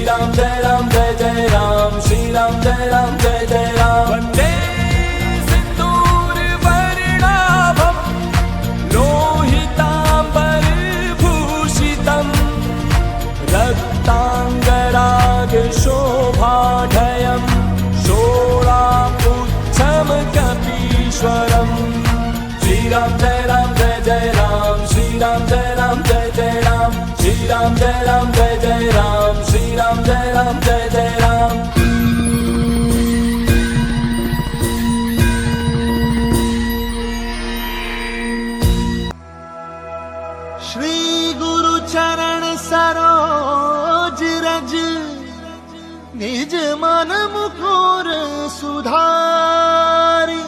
राम जय जय राम, श्री राम जय राम। वंदे सिंदूर वर्णाभं लोहितांबर भूषितं रक्तांगराग शोभाढयं शोणापुच्छं कपीश्वरम्। श्री राम जय जय राम, श्री राम जय जय राम, श्री राम जय जय राम, श्री राम जय जय राम। श्री गुरु चरण सरोज रज निज मन मुकुर सुधारी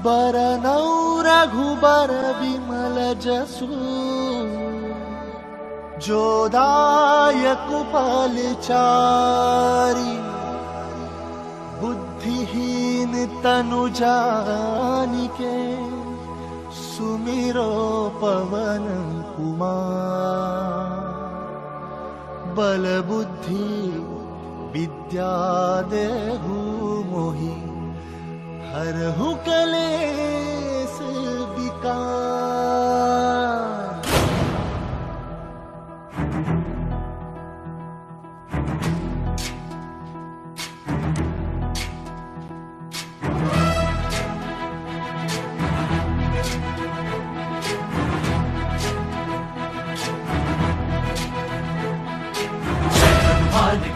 बरनौ रघुबर विमल जसु जोदायक फलचारी। बुद्धिहीन तनु जानिके सुमिरो पवन कुमार। बल बुद्धि विद्या देहु मोहि हरहु कलेश विकार।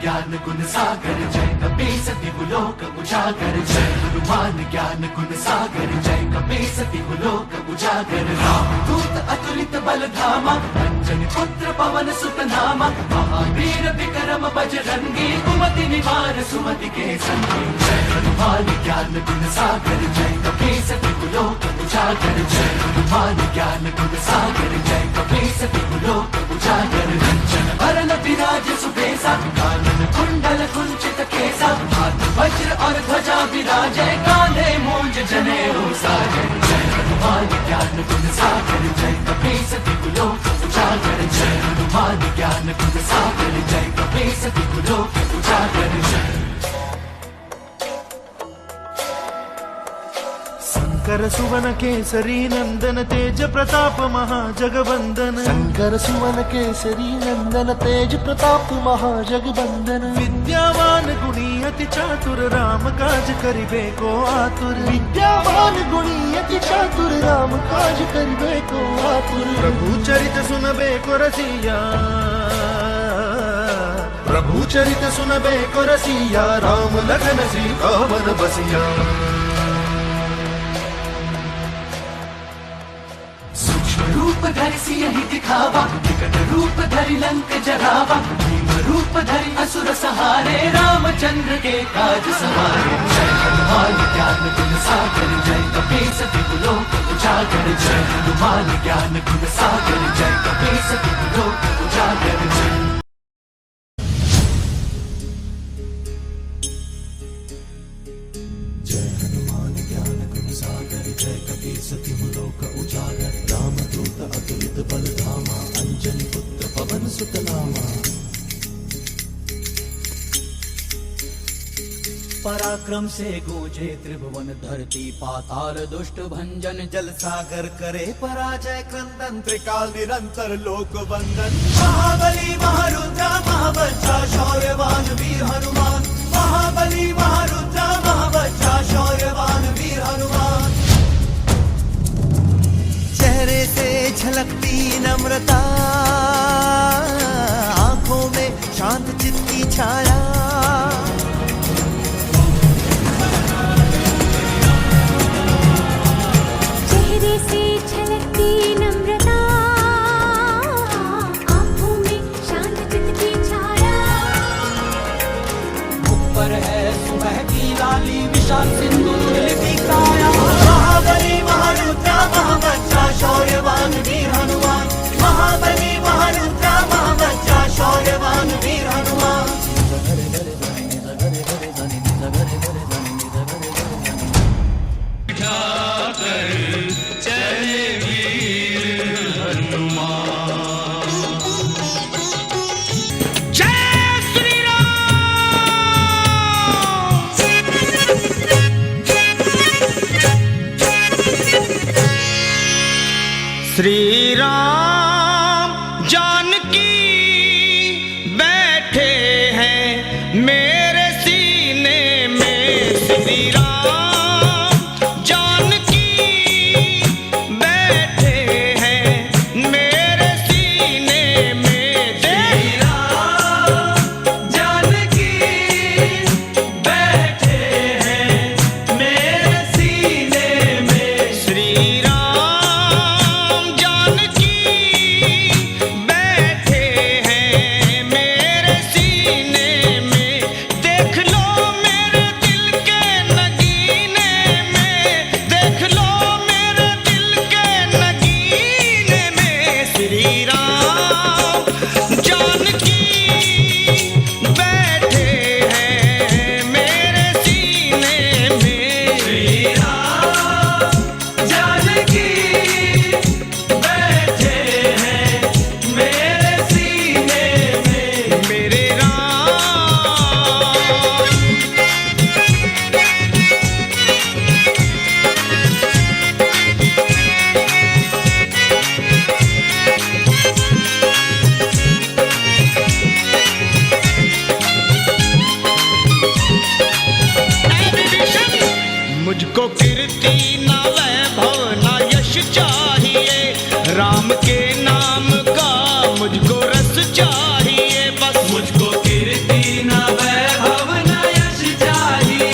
ज्ञान गुण सागर जय कपीस लोक उजागर। जय हनुमान ज्ञान गुण सागर जय कपीस लोक उजागर। राम दूत अतुलित बल धामा अंजनी पुत्र पवन सुत नामा। महावीर विक्रम बजरंगी कुमति निवार सुमति के संगी। जय हनुमान ज्ञान गुण सागर जय कपीस लोक उजागर। जय हनुमान ज्ञान गुण सागर जय कपीस लोक उजागर। कंचन वरण विराज सुबेसा कानन कुंडल कुंचित केसा। हाथ वज्र और ध्वजा विराजे कांधे मूंज जनेऊ साजे। जय हनुमान ज्ञान गुण सागर जय कपीस लोक उजागर। जय हनुमान ज्ञान गुण सागर जय कपीस लोक उजागर। शंकर सुवन केसरी नंदन तेज प्रताप महाजगवंदन। शंकर सुवन केसरी नंदन तेज प्रताप महाजगवंदन। विद्यावान गुणी अति चातुर राम काज करिबे को आतुर। विद्यावान गुणी अति चातुर राम काज करिबे को आतुर। प्रभु चरित सुनबे को रसिया, प्रभु चरित सुनबे को रसिया। राम लखन सीता मन बसिया। रूप धरि सियहि दिखावा विकट रूप धरि लंक जरावा। भीम रूप धरि असुर सहारे रामचंद्र के काज सवारे। जय हनुमान ज्ञान गुण सागर जय कपीस लोक उजागर। जय हनुमान ज्ञान गुण सागर जय कपीस लोक उजागर। जय हनुमान ज्ञान गुण सागर जय कपीस लोक उजागर। रामदूत अतुलित बल धामा अंजनी पुत्र पवन सुत नामा। पराक्रम से गूंजे त्रिभुवन धरती पाताल दुष्ट भंजन। जल सागर करे पराजय क्रंदन त्रिकाल निरंतर लोक वंदन। महाबली महारुद्र महाबच्चा शौर्यवान वीर हनुमान। महाबली महारुद्र महाबच्चा शौर्यवान वीर हनुमान। चेहरे से झलकती नम्रता आंखों में शांत चित्त की छाया। चेहरे से झलकती नम्रता आंखों में शांत चित्त की छाया। ऊपर है सुबह की लाली विशाल सिंदूर दिखाया। महाबली महारुद्र महाबच्चा शौर्यवान वीर हनुमान। महाबली महारुद्र महाबच्चा शौर्यवान वीर हनुमान। चले वीर हनुमान। जय श्री राम जानकी बैठे हैं मेरे सीने में। श्री राम जानकी बैठे हैं मेरे सीने में। श्री राम जानकी बैठे हैं मेरे सीने में। श्री राम जानकी बैठे हैं मेरे सीने में। देख लो मेरे दिल के नगीने में, देख लो मेरे दिल के नगीने में। श्री राम जानकी बैठे हैं मेरे सीने में। श्री राम जानकी बैठे हैं मेरे सीने में। मेरे राम मुझको कीर्ति ना वैभव ना यश चाहिए, राम के नाम का मुझको रस चाहिए बस। मुझको कीर्ति ना वैभव ना यश चाहिए,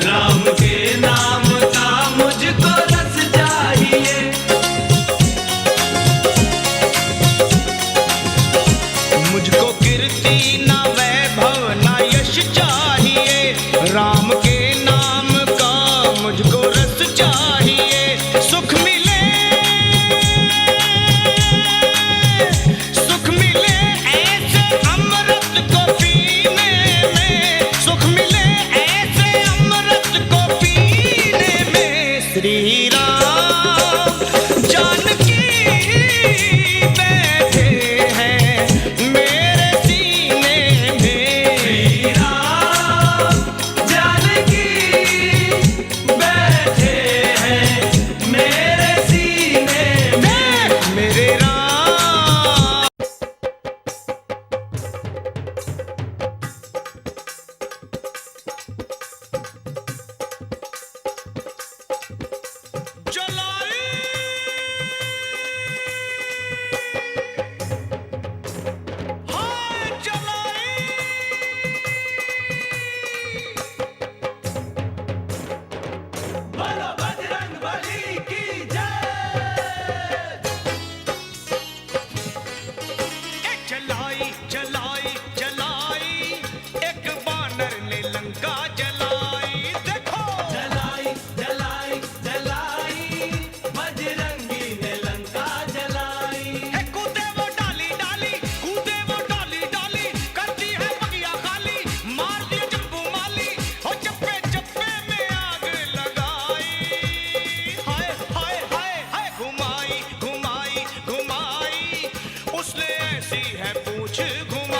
राम के नाम का मुझको रस चाहिए। मुझको कीर्ति ना वैभव ना यश चाहिए, राम के नाम का मुझको रस चाहिए। सुख मिले, सुख मिले ऐसे अमृत को पीने में, सुख मिले ऐसे अमृत को पीने में। श्री राम जानकी बैठे हैं मेरे सीने में। श्री राम जानकी बैठे हैं मेरे सीने में। मेरे राम जलाई हाय जलाई बोलो बजरंग बली की जय। जलाई जलाई जलाई एक बानर ने लंका जलाई। देखो जलाई जलाई जलाई बजरंगी ने लंका जलाई। है कूदे वो डाली डाली, कूदे वो डाली डाली, करती है बगिया खाली, मार दिए जम्बू माली, हो चप्पे चप्पे में आग लगाई। हाय हाय हाय हाय घुमाई घुमाई घुमाई, उसने ऐसी है पूछ घुमाई।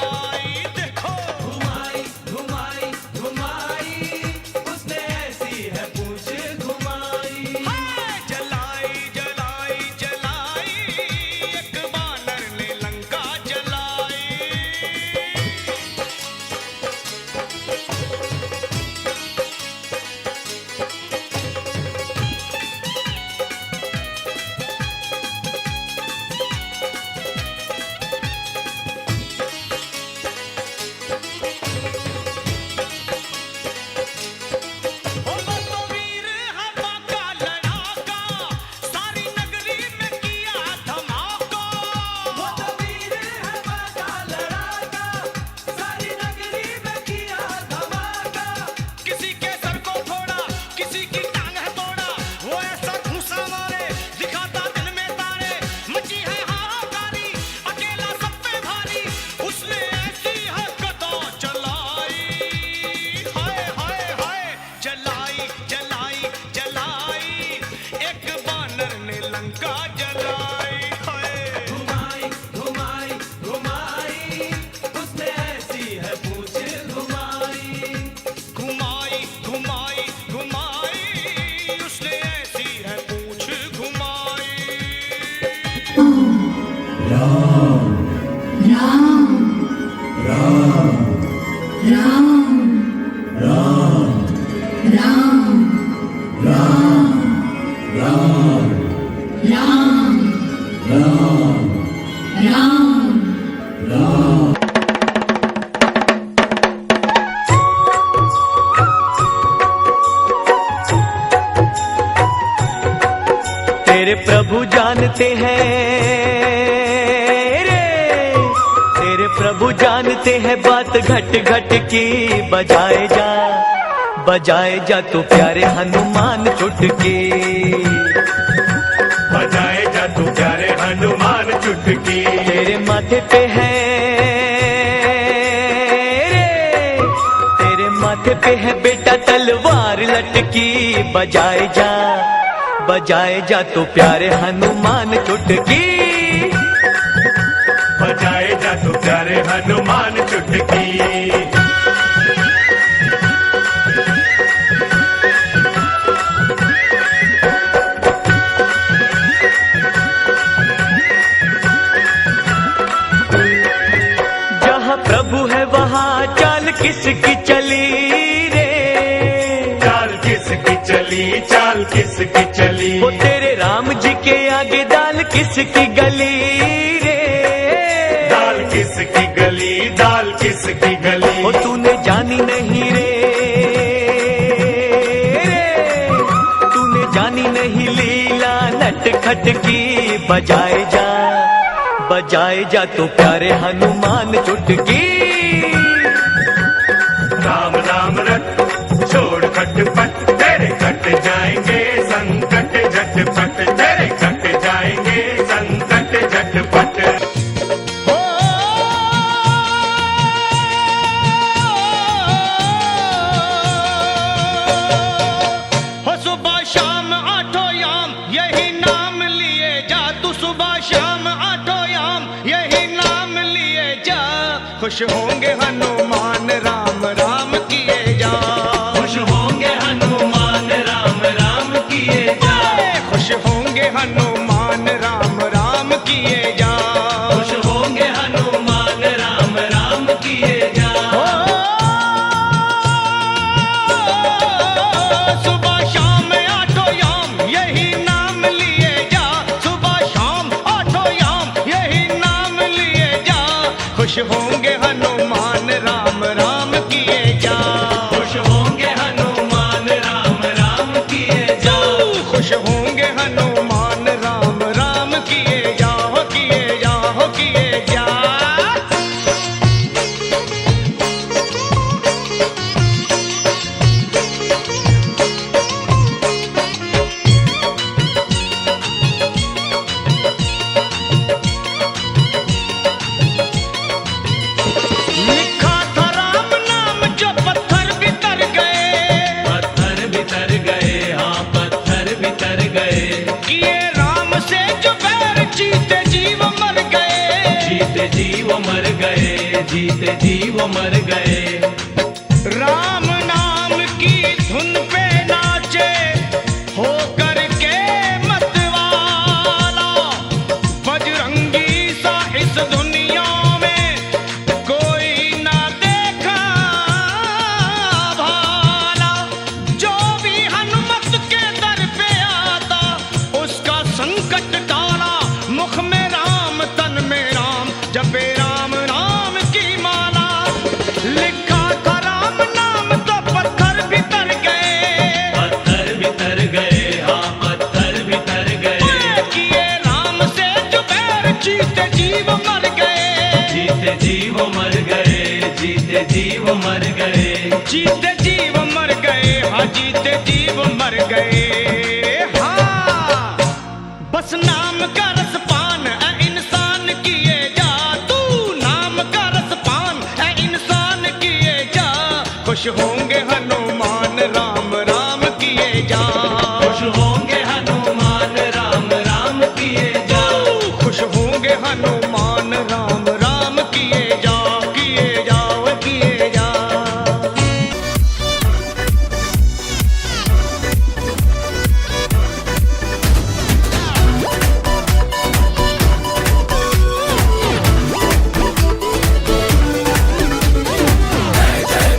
तेरे प्रभु जानते हैं रे, तेरे प्रभु जानते हैं बात घट घट की। बजाए जा तू प्यारे हनुमान चुटकी, बजाए जा तू प्यारे हनुमान चुटकी। तेरे माथे पे है रे, तेरे माथे पे है बेटा तलवार लटकी। बजाए जा तू प्यारे हनुमान चुटकी, बजाए जा तू प्यारे हनुमान चुटकी। जहाँ प्रभु है वहाँ चाल किसकी चली रे, चाल किसकी चली, चाल किसकी चली। वो तेरे राम जी के आगे दाल किसकी गली रे, दाल किसकी गली, दाल किसकी गली। वो तूने जानी नहीं रे, तूने जानी नहीं लीला नटखट की। बजाए जा तू प्यारे हनुमान चुटकी। राम नाम रट छोड़ खटपट, तेरे कट जाएंगे संकट झटपट, तेरे कट जाएंगे संकट झटपट। हो सुबह शाम आठों याम यही नाम लिए जा, तू सुबह शाम आठों याम यही नाम लिए जा। खुश होंगे हनुमान राम राम किए जा, खुश होंगे हनुमान राम राम किए जा, खुश होंगे हनुमान राम राम किए जा, खुश होंगे हनुमान राम राम किए जा। सुबह शाम आठों याम यही नाम लिए जा, सुबह शाम आठों याम यही नाम लिए जा। खुश होंगे हनुमान राम राम किए जा, खुश होंगे हनुमान राम राम किए जा, खुश होंगे हनुमान राम राम किए जा, हो किए जा, हो किए जा। लिखा था राम नाम जो पत्थर बितर गए, पत्थर बितर गए, हाँ पत्थर बितर गए। किए राम से जो बैर जीते जीव मर गए, जीते जीव मर गए, जीते जीव मर गए। राम नाम की धुन पे नाचे हो करके मतवाला। बजरंगी सा इस दुनिया में कोई ना देखा भाला। जो भी हनुमत के दर पे आता उसका संकट टाला। मुख में राम तन में राम जपे राम नाम की माला। लिखा था राम नाम तो पत्थर बितर गए, पत्थर बितर गए, हाँ पत्थर बितर गए। किए राम से जो बैर जीते जीव मर गए, जीते जीव मर गए, जीते जीव मर गए। जीते जीव मर गए, हाँ जीते जीव मर गए। हाँ बस नाम का रसपान है इंसान किए जा, तू नाम का रसपान है इंसान किए जा। खुश होंगे हनुमान राम राम किए जा, खुश होंगे हनुमान राम राम किए जा, खुश होंगे हनुमान राम राम किए जा, किए जा, वे किए जा। जय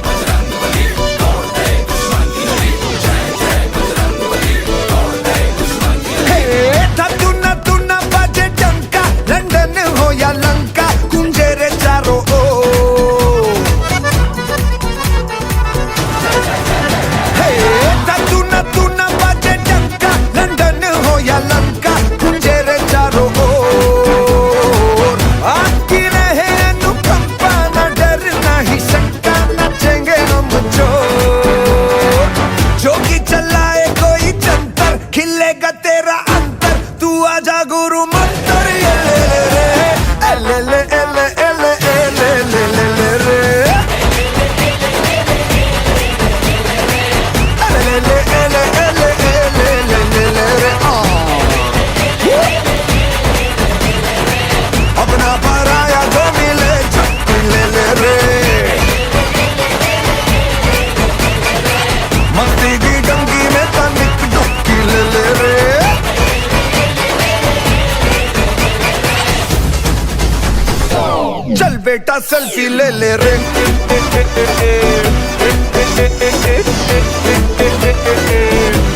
बेटा सेल्फी ले ले रे।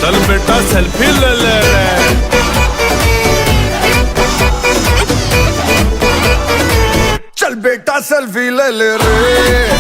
चल बेटा सेल्फी ले ले रे। चल बेटा सेल्फी ले ले रे।